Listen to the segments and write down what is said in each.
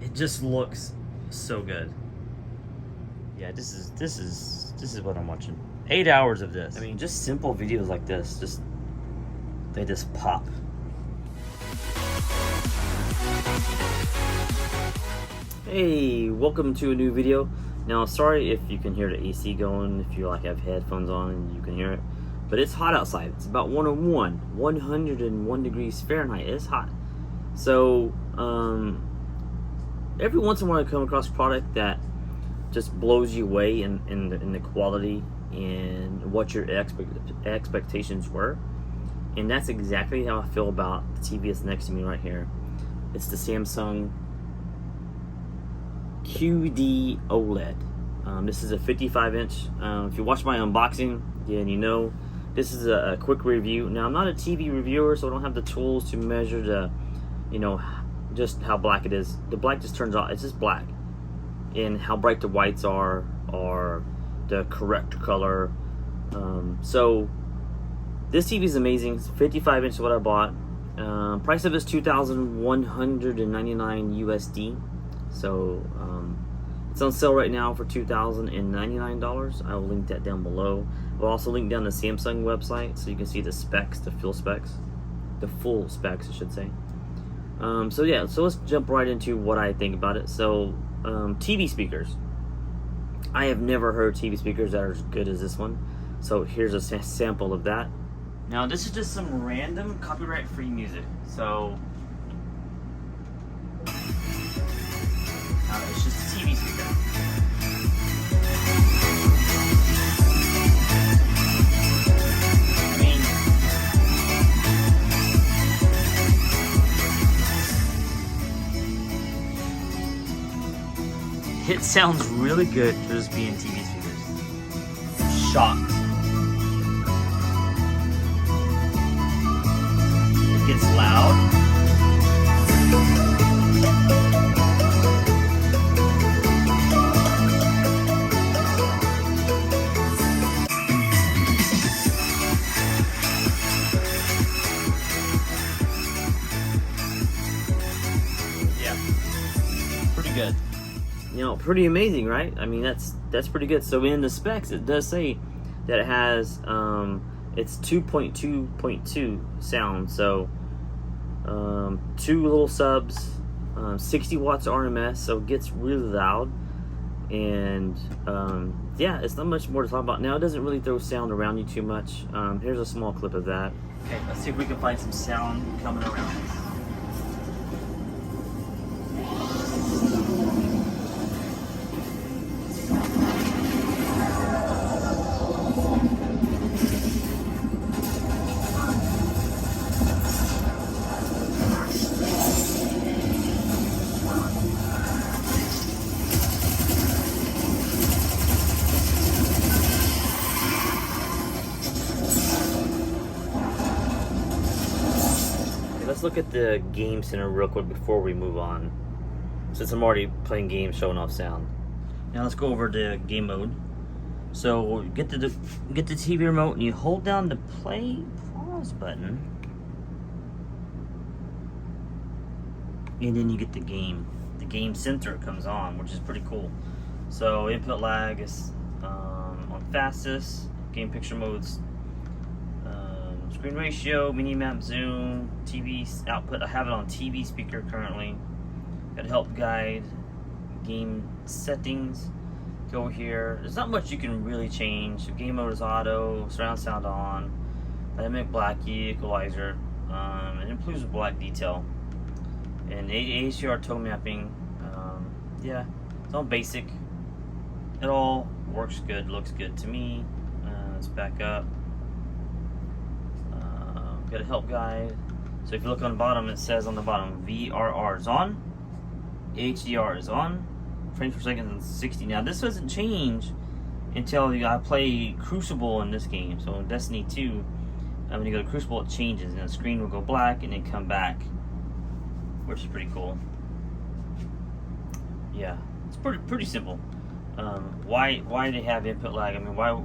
It just looks so good. Yeah, this is what I'm watching. 8 hours of this. I mean, just simple videos like this, they just pop. Hey, welcome to a new video. Now, sorry if you can hear the AC going, if you like have headphones on and you can hear it, but it's hot outside. It's about 101 degrees Fahrenheit. It's hot. So, every once in a while I come across a product that just blows you away in the quality and what your expectations were. And that's exactly how I feel about the TV that's next to me right here. It's the Samsung QD-Oled. This is a 55-inch. If you watch my unboxing, then you know this is a quick review. Now, I'm not a TV reviewer, so I don't have the tools to measure the, just how black it is. The black just turns out, it's just black. And how bright the whites are, or the correct color. So this TV is amazing. It's 55 inch is what I bought. Price of it is $2,199 USD. So it's on sale right now for $2,099. I will link that down below. I'll also link down the Samsung website so you can see the specs, the full specs, I should say. So yeah, so let's jump right into what I think about it. So TV speakers. I have never heard TV speakers that are as good as this one. So here's a sample of that. Now this is just some random copyright-free music. So it's just a TV speaker. It sounds really good for just being TV speakers. Shocked. It gets loud. Yeah. Pretty good. Pretty amazing, right? I mean, that's pretty good. So in the specs, it does say that it has it's 2.2.2 sound. So 2 little subs, 60 watts RMS, so it gets really loud. And yeah, it's not much more to talk about. Now, it doesn't really throw sound around you too much. Here's a small clip of that. Okay, let's see if we can find some sound coming around us. Let's look at the game center real quick before we move on, since I'm already playing games showing off sound. Now let's go over to game mode. So get the TV remote and you hold down the pause button, and then you get the game. The game center comes on, which is pretty cool. So input lag is on fastest. Game picture modes. Screen ratio, mini map zoom, TV output. I have it on TV speaker currently. Got help guide, game settings. Go here. There's not much you can really change. Game mode is auto, surround sound on, dynamic black equalizer. It includes black detail and ACR tone mapping. Yeah, it's all basic. It all works good, looks good to me. Let's back up. Got a help guide. So if you look on the bottom, it says on the bottom VRR is on, HDR is on, frames per second is 60. Now this doesn't change until I play Crucible in this game. So in Destiny 2, when you go to Crucible, it changes and the screen will go black and then come back, which is pretty cool. Yeah, it's pretty simple. Why they have input lag? I mean, why?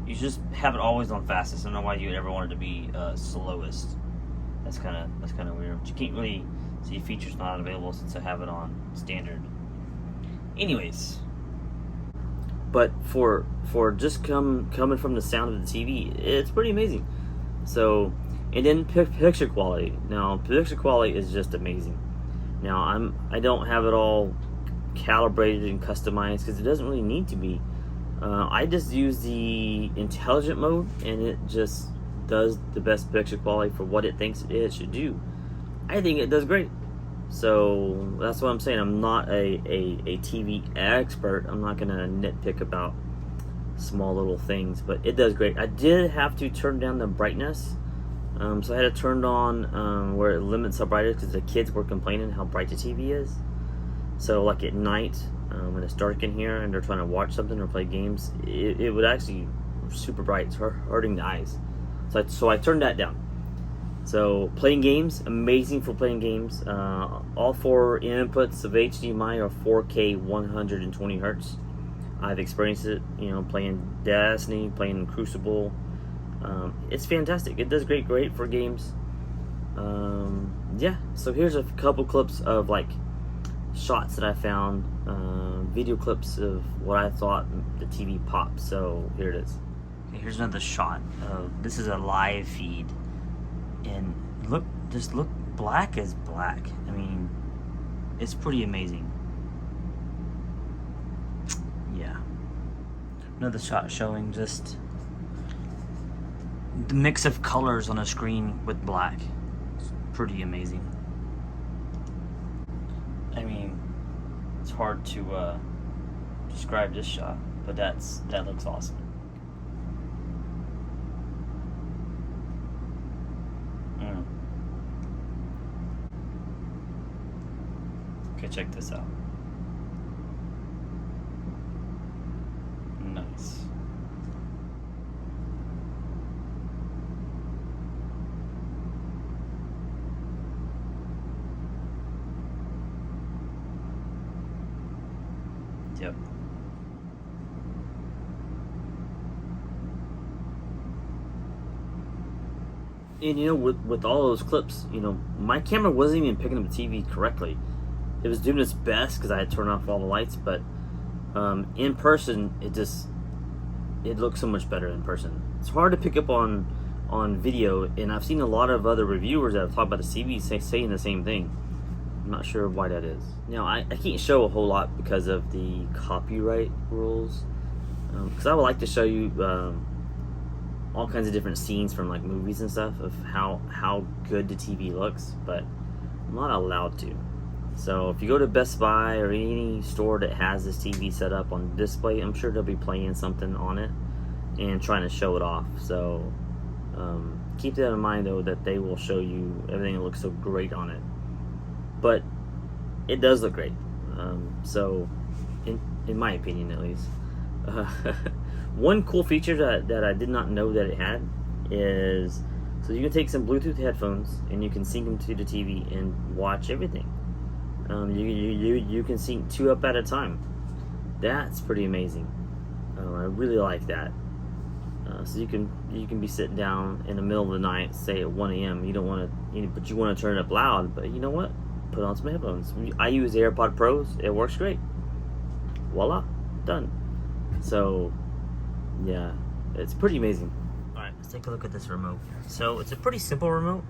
You just have it always on fastest. I don't know why you would ever want it to be slowest. That's kind of weird. But you can't really See, feature's not available since I have it on standard. Anyways, but for just coming from the sound of the TV, it's pretty amazing. So, and then picture quality. Now, picture quality is just amazing. Now, I don't have it all calibrated and customized because it doesn't really need to be. I just use the intelligent mode, and it just does the best picture quality for what it thinks it should do. I think it does great. So that's what I'm saying. I'm not a TV expert. I'm not gonna nitpick about small little things, but it does great. I did have to turn down the brightness, so I had it turned on where it limits how bright it is because the kids were complaining how bright the TV is. So like at night, when it's dark in here and they're trying to watch something or play games, it would actually super bright. It's hurting the eyes. So I turned that down. So playing games, amazing for playing games. All 4 inputs of HDMI are 4K 120 hertz. I've experienced it, playing Destiny, playing Crucible. It's fantastic. It does great for games. Yeah. So here's a couple clips of like shots that I found, video clips of what I thought the TV popped. So here it is. Okay, here's another shot. This is a live feed. And just look black as black. I mean, it's pretty amazing. Yeah. Another shot showing just the mix of colors on a screen with black. It's pretty amazing. I mean, it's hard to describe this shot, but that looks awesome. Okay, check this out. Nice. Yep. And with all those clips, my camera wasn't even picking up the TV correctly. It was doing its best because I had turned off all the lights, but in person, it looks so much better in person. It's hard to pick up on video, and I've seen a lot of other reviewers that have talked about the TV saying the same thing. I'm not sure why that is. Now, I can't show a whole lot because of the copyright rules, because I would like to show you all kinds of different scenes from like movies and stuff of how good the TV looks, but I'm not allowed to. So if you go to Best Buy or any store that has this TV set up on display, I'm sure they'll be playing something on it and trying to show it off. So keep that in mind, though, that they will show you everything that looks so great on it. But it does look great. So in my opinion, at least. One cool feature that I did not know that it had is, so you can take some Bluetooth headphones and you can sync them to the TV and watch everything. You can sync 2 up at a time. That's pretty amazing. I really like that. So you can be sitting down in the middle of the night, say at 1 a.m. You don't want to, but you want to turn it up loud. But you know what? Put on some headphones. I use AirPod Pros. It works great. Voila, done. So yeah, it's pretty amazing. All right, let's take a look at this remote. So it's a pretty simple remote.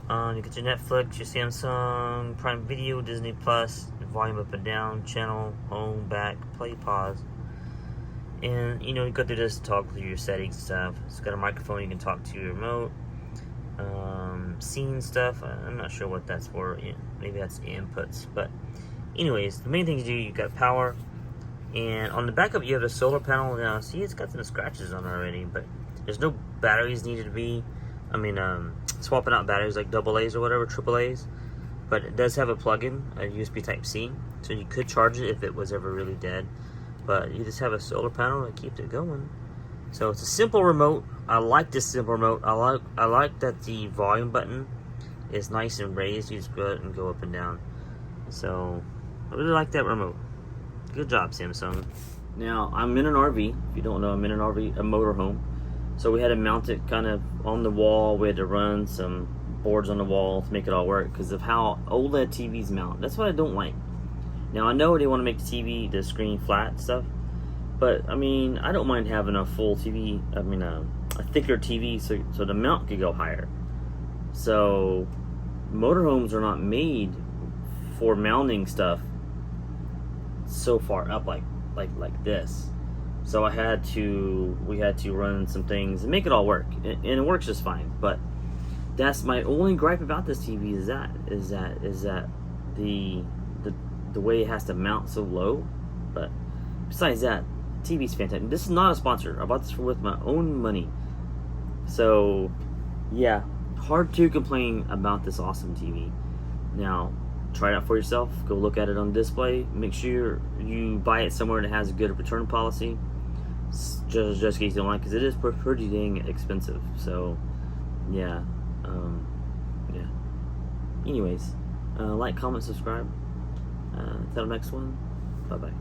You get your Netflix, your Samsung, Prime Video, Disney Plus, volume up and down, channel, home, back, play, pause. And you go through this to talk through your settings and stuff. It's got a microphone, you can talk to your remote. Scene stuff, I'm not sure what that's for. Maybe that's the inputs. But anyways, the main thing you do, you got power. And on the backup, you have a solar panel. Now, see, it's got some scratches on it already, but there's no batteries needed to be. Swapping out batteries like AA's or whatever, AAA's. But it does have a plug-in, a USB Type-C, so you could charge it if it was ever really dead. But you just have a solar panel that keeps it going. So it's a simple remote. I like this simple remote. I like that the volume button is nice and raised. You just go ahead and go up and down. So I really like that remote. Good job, Samsung. Now I'm in an RV. If you don't know, I'm in an RV, a motorhome. So we had to mount it kind of on the wall. We had to run some boards on the wall to make it all work because of how OLED TVs mount. That's what I don't like. Now I know they want to make the screen flat and stuff, but I mean, I don't mind having a full TV. I mean, a thicker TV so the mount could go higher. So motorhomes are not made for mounting stuff so far up like this. So we had to run some things and make it all work, and it works just fine. But that's my only gripe about this TV is that the way it has to mount so low. But besides that, TV's fantastic. This is not a sponsor. I bought this with my own money. So yeah, hard to complain about this awesome TV. Now, try it out for yourself. Go look at it on display. Make sure you buy it somewhere that has a good return policy. Just in case you don't like, because it is pretty dang expensive. So yeah, yeah. Anyways, like, comment, subscribe. Until the next one. Bye bye.